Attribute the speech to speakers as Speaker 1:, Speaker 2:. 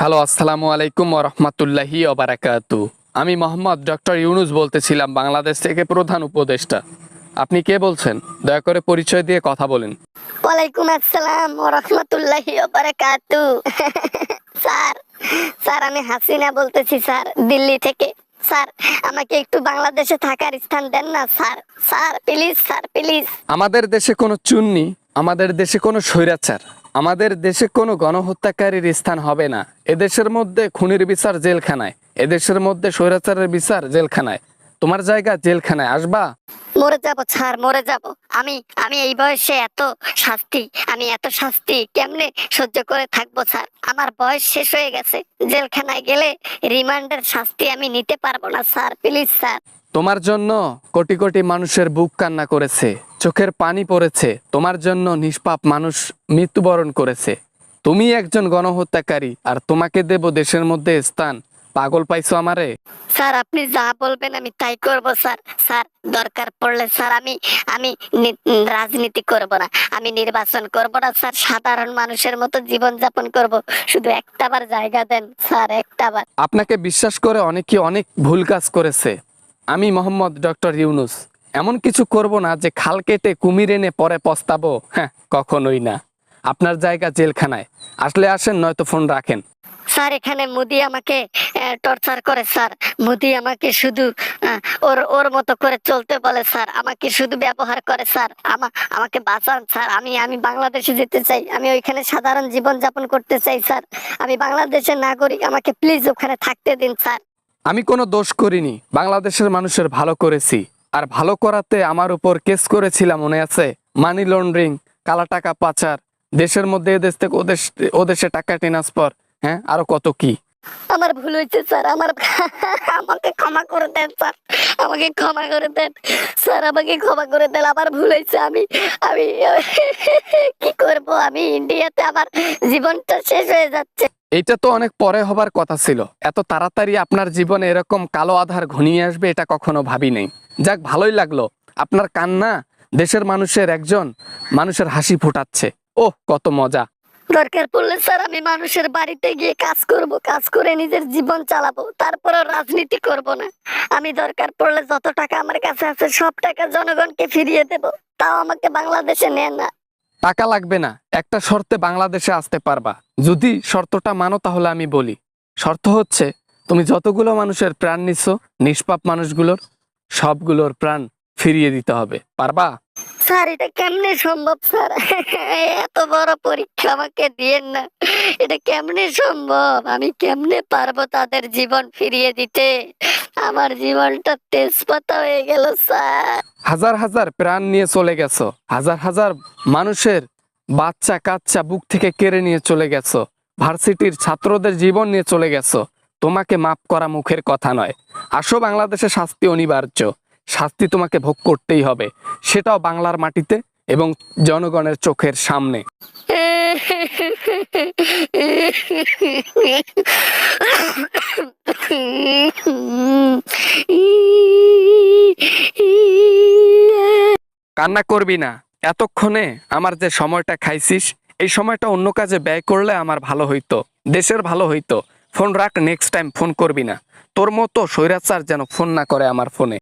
Speaker 1: Hello, আসসালামু আলাইকুম ওয়া রাহমাতুল্লাহি ওয়া বারাকাতু। আমি মোহাম্মদ ডক্টর ইউনুস বলতেছিলাম, বাংলাদেশ থেকে প্রধান উপদেষ্টা। আপনি কে বলছেন? দয়া করে পরিচয় দিয়ে কথা বলেন।
Speaker 2: ওয়ালাইকুম আসসালাম ওয়া রাহমাতুল্লাহি ওয়া বারাকাতু। স্যার স্যার আমি হাসিনা বলতেছি স্যার, দিল্লি থেকে। স্যার আমাকে একটু বাংলাদেশে থাকার স্থান দেন না sir. Sir please, sir please.
Speaker 1: আমাদের দেশে কোনো চুন্নি, আমাদের দেশে কোনো স্বৈরাচার, আমাদের দেশে কোনো গণহত্যাকারীর স্থান হবে না। এদেশের মধ্যে খুনির বিচার জেলখানায়, এদেশের মধ্যে স্বৈরাচারের বিচার জেলখানায়। তোমার জায়গা জেলখানায়, আসবা?
Speaker 2: মরে যাব স্যার, মরে যাব। আমি আমি এই বয়সে এত শাস্তি কেমনে সহ্য করে থাকবো স্যার? আমার বয়স শেষ হয়ে গেছে। জেলখানায় গেলে রিমান্ডের শাস্তি আমি নিতে পারবো না স্যার, প্লিজ স্যার।
Speaker 1: তোমার জন্য কোটি কোটি মানুষের বুক কান্না করেছে, চোখের পানি পড়েছে। তোমার জন্য নিষ্পাপ মানুষ মৃত্যুবরণ করেছে। তুমি একজন গণহত্যাকারী, আর তোমাকে দেব দেশের মধ্যে স্থান? পাগল পাইছো আমারে?
Speaker 2: স্যার আপনি যা বলবেন আমি তাই করব স্যার। স্যার দরকার পড়লে স্যার আমি আমি রাজনীতি করব না, আমি নির্বাচন করব না স্যার, সাধারণ মানুষের মতো জীবন যাপন করব। শুধু একটাবার জায়গা দেন স্যার, একটাবার।
Speaker 1: আপনাকে বিশ্বাস করে অনেকে অনেক ভুল কাজ করেছে। আমি মোহাম্মদ ডক্টর ইউনুস এমন কিছু করব না যে খাল কেটে কুমির এনে পরে পস্তাবো। হ্যাঁ, কখনোই না। আপনার জায়গা জেলখানায়। আসলে আসেন, নয়তো ফোন রাখেন।
Speaker 2: স্যার এখানে মোদি আমাকে টর্চার করে স্যার। মোদি আমাকে শুধু ওর ওর মতো করে চলতে বলে স্যার, আমাকে শুধু ব্যবহার করে স্যার। আমাকে বাঁচান স্যার। আমি আমি বাংলাদেশে যেতে চাই, আমি ওইখানে সাধারণ জীবন যাপন করতে চাই স্যার। আমি বাংলাদেশের নাগরিক, আমাকে প্লিজ ওখানে থাকতে দিন স্যার।
Speaker 1: আমি কোনো দোষ করিনি, বাংলাদেশের মানুষের ভালো করেছি। আর ভালো করাতে আমার উপর কেস করেছিলাম, মনে আছে? মানি লন্ডারিং, কালা টাকা পাচার, দেশের মধ্যে এদেশ থেকে ওদেশে টাকা ট্রান্সফার, হ্যাঁ, আরো কত কি।
Speaker 2: আমার ভুল হয়েছে স্যার, আমাকে ক্ষমা করে দেন স্যার, আমাকে ক্ষমা করে দেন স্যার, আমাকে ক্ষমা করে দেন। আমার ভুল হয়েছে। আমি আমি কি করব? আমি ইন্ডিয়াতে আমার জীবনটা শেষ হয়ে যাচ্ছে।
Speaker 1: এইটা তো অনেক পরে হবার কথা ছিল। এত তাড়াতাড়ি আপনার জীবনে এরকম কালো আধার ঘনিয়ে আসবে এটা কখনো ভাবি নেই। যাক, ভালোই লাগলো। আপনার কান্না দেশের মানুষের হাসি ফোটাচ্ছে। ওহ, কত মজা।
Speaker 2: দরকার পড়লে স্যার আমি মানুষের বাড়িতে গিয়ে কাজ করব, কাজ করে নিজের জীবন চালাবো, তারপরে রাজনীতি করব না। আমি দরকার পড়লে যত টাকা আমার কাছে আছে সব টাকা জনগণকে ফিরিয়ে দেব, তাও আমাকে বাংলাদেশে নেন না।
Speaker 1: টাকা লাগবে না, একটা শর্তে বাংলাদেশে আসতে পারবা। যদি শর্তটা মানো তাহলে আমি বলি। শর্ত হচ্ছে, তুমি যতগুলো মানুষের প্রাণ নিচ্ছ, নিষ্পাপ মানুষগুলোর সবগুলোর প্রাণ ফিরিয়ে দিতে হবে। পারবা?
Speaker 2: স্যার এটা কেমনে সম্ভব স্যার? এত বড় পরীক্ষা আমাকে দিয়েন না। এটা কেমনে সম্ভব? আমি কেমনে পারবো তাদের জীবন ফিরিয়ে দিতে? আমার জীবনটা তেজপাতা হয়ে গেল স্যার।
Speaker 1: হাজার হাজার প্রাণ নিয়ে চলে গেছো, হাজার হাজার মানুষের বাচ্চা কাচ্চা বুক থেকে কেড়ে নিয়ে চলে গেছো, ভার্সিটির ছাত্রদের জীবন নিয়ে চলে গেছো। তোমাকে মাফ করা মুখের কথা নয়। আসো, বাংলাদেশে শাস্তি অনিবার্য। শাস্তি তোমাকে ভোগ করতেই হবে, সেটাও বাংলার মাটিতে এবং জনগণের চোখের সামনে। কান্না করবি না। এতক্ষণে আমার যে সময়টা খাইছিস, এই সময়টা অন্য কাজে ব্যয় করলে আমার ভালো হইতো, দেশের ভালো হইতো। ফোন রাখ, নেক্সট টাইম ফোন করবি না। তোর মতো স্বৈরাচার যেন ফোন না করে আমার ফোনে।